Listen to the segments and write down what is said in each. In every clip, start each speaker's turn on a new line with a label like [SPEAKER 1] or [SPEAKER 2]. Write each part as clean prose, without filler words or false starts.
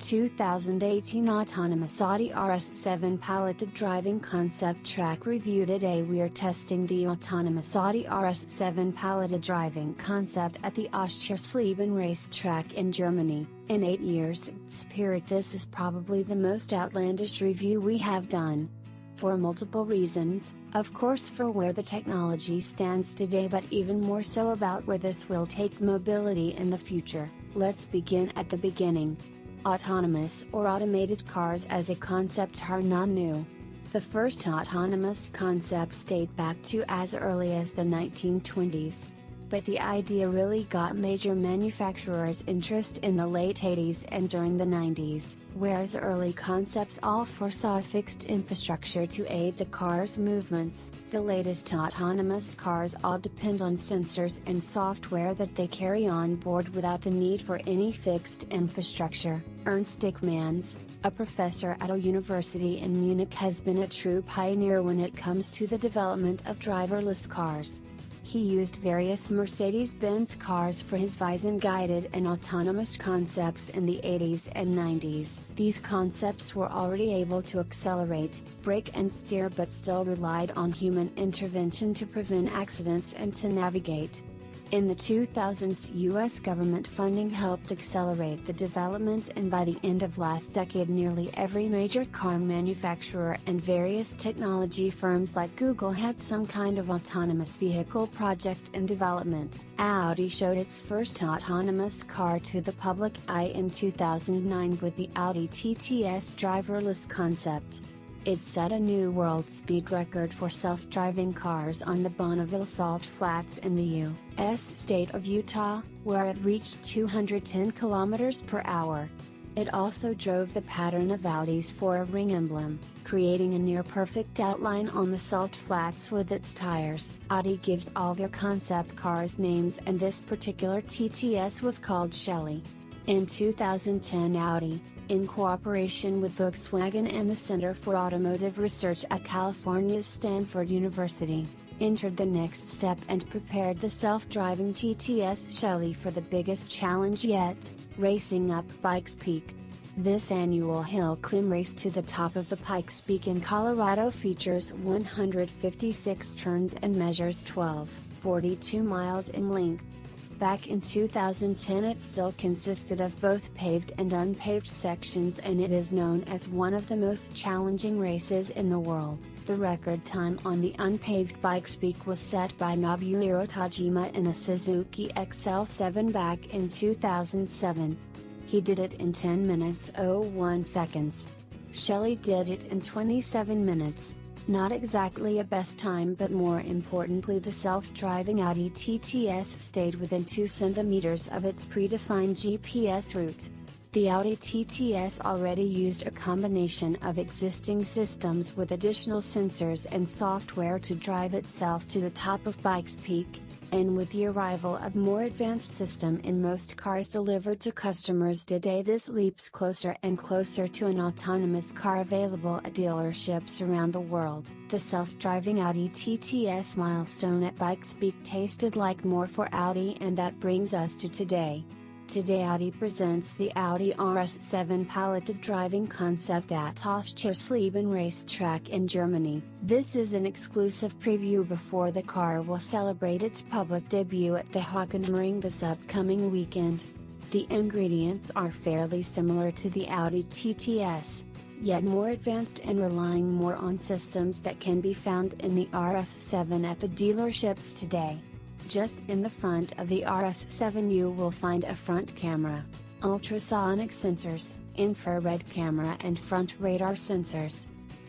[SPEAKER 1] 2018 autonomous Audi RS7 piloted driving concept track review. Today we are testing the autonomous Audi RS7 piloted driving concept at the Oschersleben racetrack in Germany. In 8 years, Spirit, this is probably the most outlandish review we have done. For multiple reasons, of course, for where the technology stands today, but even more so about where this will take mobility in the future. Let's begin at the beginning. Autonomous or automated cars as a concept are not new. The first autonomous concepts date back to as early as the 1920s. But the idea really got major manufacturers' interest in the late 80s and during the 90s, whereas early concepts all foresaw fixed infrastructure to aid the car's movements. The latest autonomous cars all depend on sensors and software that they carry on board without the need for any fixed infrastructure. Ernst Dickmanns, a professor at a university in Munich, has been a true pioneer when it comes to the development of driverless cars. He used various Mercedes-Benz cars for his vison-guided and autonomous concepts in the 80s and 90s. These concepts were already able to accelerate, brake and steer, but still relied on human intervention to prevent accidents and to navigate. In the 2000s, US government funding helped accelerate the development, and by the end of last decade nearly every major car manufacturer and various technology firms like Google had some kind of autonomous vehicle project in development. Audi showed its first autonomous car to the public eye in 2009 with the Audi TTS driverless concept. It set a new world speed record for self-driving cars on the Bonneville Salt Flats in the U.S. state of Utah, where it reached 210 km per hour. It also drove the pattern of Audi's four-ring emblem, creating a near-perfect outline on the salt flats with its tires. Audi gives all their concept cars names, and this particular TTS was called Shelley. In 2010, Audi, in cooperation with Volkswagen and the Center for Automotive Research at California's Stanford University, entered the next step and prepared the self-driving TTS Shelley for the biggest challenge yet, racing up Pikes Peak. This annual hill climb race to the top of the Pikes Peak in Colorado features 156 turns and measures 12.42 miles in length. Back in 2010 it still consisted of both paved and unpaved sections, and it is known as one of the most challenging races in the world. The record time on the unpaved Pikes Peak was set by Nobuhiro Tajima in a Suzuki XL7 back in 2007. He did it in 10 minutes 01 seconds. Shelley did it in 27 minutes. Not exactly a best time, but more importantly the self-driving Audi TTS stayed within 2 centimeters of its predefined GPS route. The Audi TTS already used a combination of existing systems with additional sensors and software to drive itself to the top of Pikes Peak, and with the arrival of more advanced system in most cars delivered to customers today, this leaps closer and closer to an autonomous car available at dealerships around the world. The self-driving Audi TTS milestone at Pikes Peak tasted like more for Audi, and that brings us to today. Today Audi presents the Audi RS7 piloted driving concept at Oschersleben racetrack in Germany. This is an exclusive preview before the car will celebrate its public debut at the Hockenheimring this upcoming weekend. The ingredients are fairly similar to the Audi TTS, yet more advanced and relying more on systems that can be found in the RS7 at the dealerships today. Just in the front of the RS7 you will find a front camera, ultrasonic sensors, infrared camera and front radar sensors.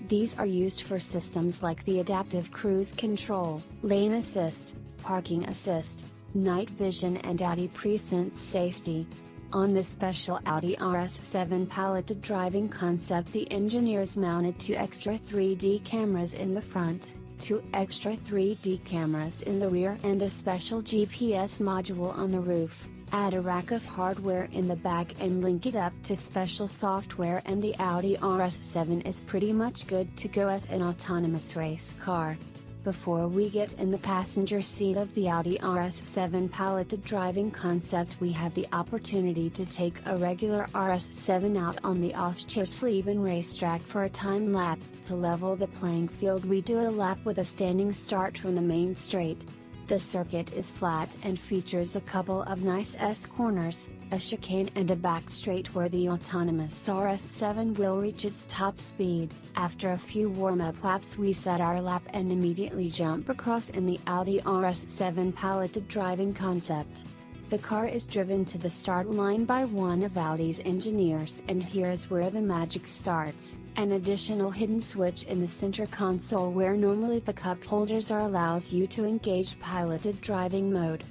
[SPEAKER 1] These are used for systems like the adaptive cruise control, lane assist, parking assist, night vision and Audi Presense safety. On this special Audi RS7 piloted driving concept, the engineers mounted 2 extra 3D cameras in the front, 2 extra 3D cameras in the rear and a special GPS module on the roof. Add a rack of hardware in the back and link it up to special software, and the Audi RS7 is pretty much good to go as an autonomous race car. Before we get in the passenger seat of the Audi RS7 piloted driving concept, we have the opportunity to take a regular RS7 out on the Oschersleben racetrack for a time lap. To level the playing field, we do a lap with a standing start from the main straight. The circuit is flat and features a couple of nice S-corners, a chicane and a back straight where the autonomous RS7 will reach its top speed. After a few warm-up laps, we set our lap and immediately jump across in the Audi RS7 piloted driving concept. The car is driven to the start line by one of Audi's engineers, and here is where the magic starts. An additional hidden switch in the center console where normally the cup holders are allows you to engage piloted driving mode.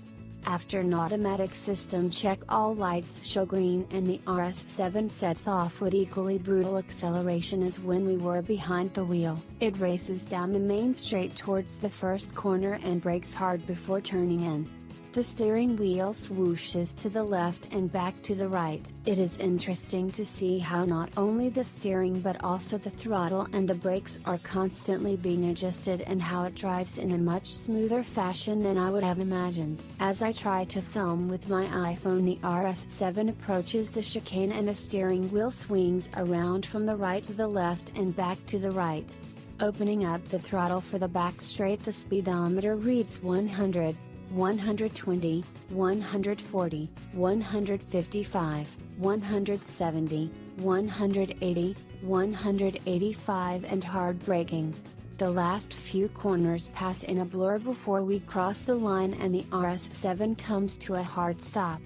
[SPEAKER 1] After an automatic system check, all lights show green and the RS7 sets off with equally brutal acceleration as when we were behind the wheel. It races down the main straight towards the first corner and brakes hard before turning in. The steering wheel swooshes to the left and back to the right. It is interesting to see how not only the steering but also the throttle and the brakes are constantly being adjusted, and how it drives in a much smoother fashion than I would have imagined. As I try to film with my iPhone, the RS7 approaches the chicane and the steering wheel swings around from the right to the left and back to the right. Opening up the throttle for the back straight, the speedometer reads 100. 120, 140, 155, 170, 180, 185 and hard braking. The last few corners pass in a blur before we cross the line and the RS7 comes to a hard stop.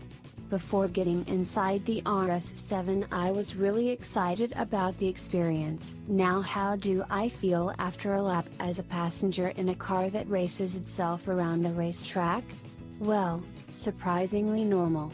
[SPEAKER 1] Before getting inside the RS7, I was really excited about the experience. Now, how do I feel after a lap as a passenger in a car that races itself around the racetrack? Well, surprisingly normal.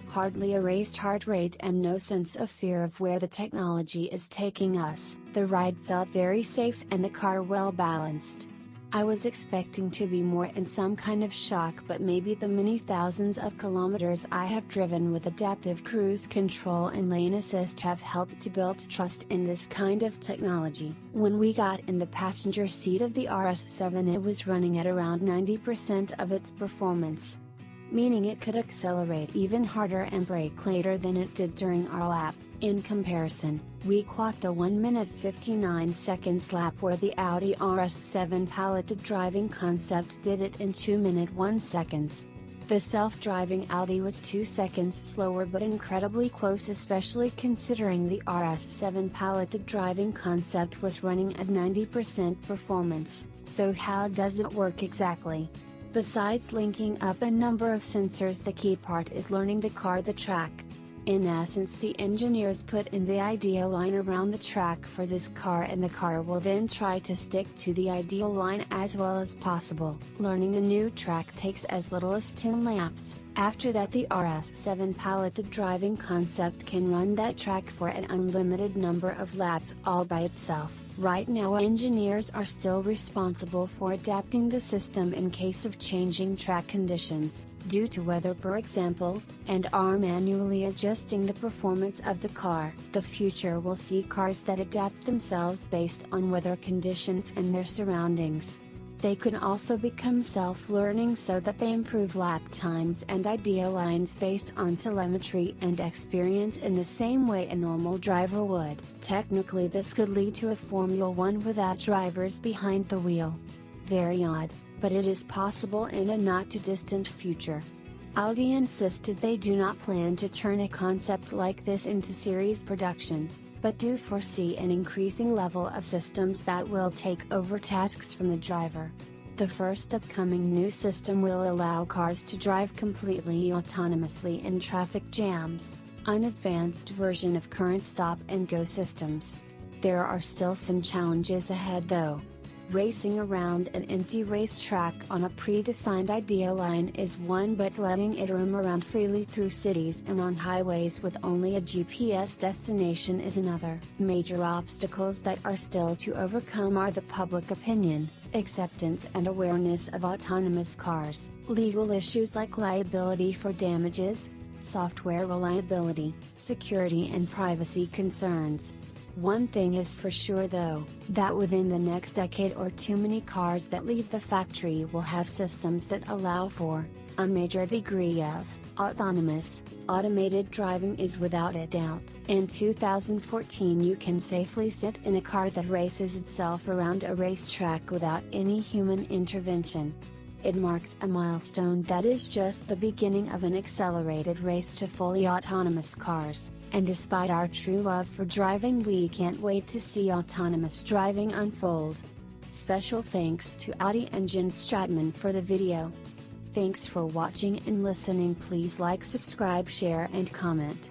[SPEAKER 1] Hardly a raced heart rate and no sense of fear of where the technology is taking us. The ride felt very safe and the car well balanced. I was expecting to be more in some kind of shock, but maybe the many thousands of kilometers I have driven with adaptive cruise control and lane assist have helped to build trust in this kind of technology. When we got in the passenger seat of the RS7, it was running at around 90% of its performance, meaning it could accelerate even harder and brake later than it did during our lap. In comparison, we clocked a 1 minute 59 seconds lap where the Audi RS7 piloted driving concept did it in 2 minute 1 seconds. The self-driving Audi was 2 seconds slower but incredibly close, especially considering the RS7 piloted driving concept was running at 90% performance. So how does it work exactly? Besides linking up a number of sensors, the key part is learning the car the track. In essence, the engineers put in the ideal line around the track for this car, and the car will then try to stick to the ideal line as well as possible. Learning a new track takes as little as 10 laps. After that, the RS7 piloted driving concept can run that track for an unlimited number of laps all by itself. Right now, engineers are still responsible for adapting the system in case of changing track conditions, due to weather for example, and are manually adjusting the performance of the car. The future will see cars that adapt themselves based on weather conditions and their surroundings. They could also become self-learning so that they improve lap times and ideal lines based on telemetry and experience in the same way a normal driver would. Technically, this could lead to a Formula 1 without drivers behind the wheel. Very odd, but it is possible in a not-too-distant future. Audi insisted they do not plan to turn a concept like this into series production, but do foresee an increasing level of systems that will take over tasks from the driver. The first upcoming new system will allow cars to drive completely autonomously in traffic jams, an advanced version of current stop-and-go systems. There are still some challenges ahead though. Racing around an empty racetrack on a predefined ideal line is one, but letting it roam around freely through cities and on highways with only a GPS destination is another. Major obstacles that are still to overcome are the public opinion, acceptance and awareness of autonomous cars, legal issues like liability for damages, software reliability, security and privacy concerns. One thing is for sure though, that within the next decade or two many cars that leave the factory will have systems that allow for a major degree of autonomous, automated driving is without a doubt. In 2014 you can safely sit in a car that races itself around a racetrack without any human intervention. It marks a milestone that is just the beginning of an accelerated race to fully autonomous cars, and despite our true love for driving we can't wait to see autonomous driving unfold. Special thanks to Audi and Ernst Dickmanns for the video. Thanks for watching and listening. Please like, subscribe, share and comment.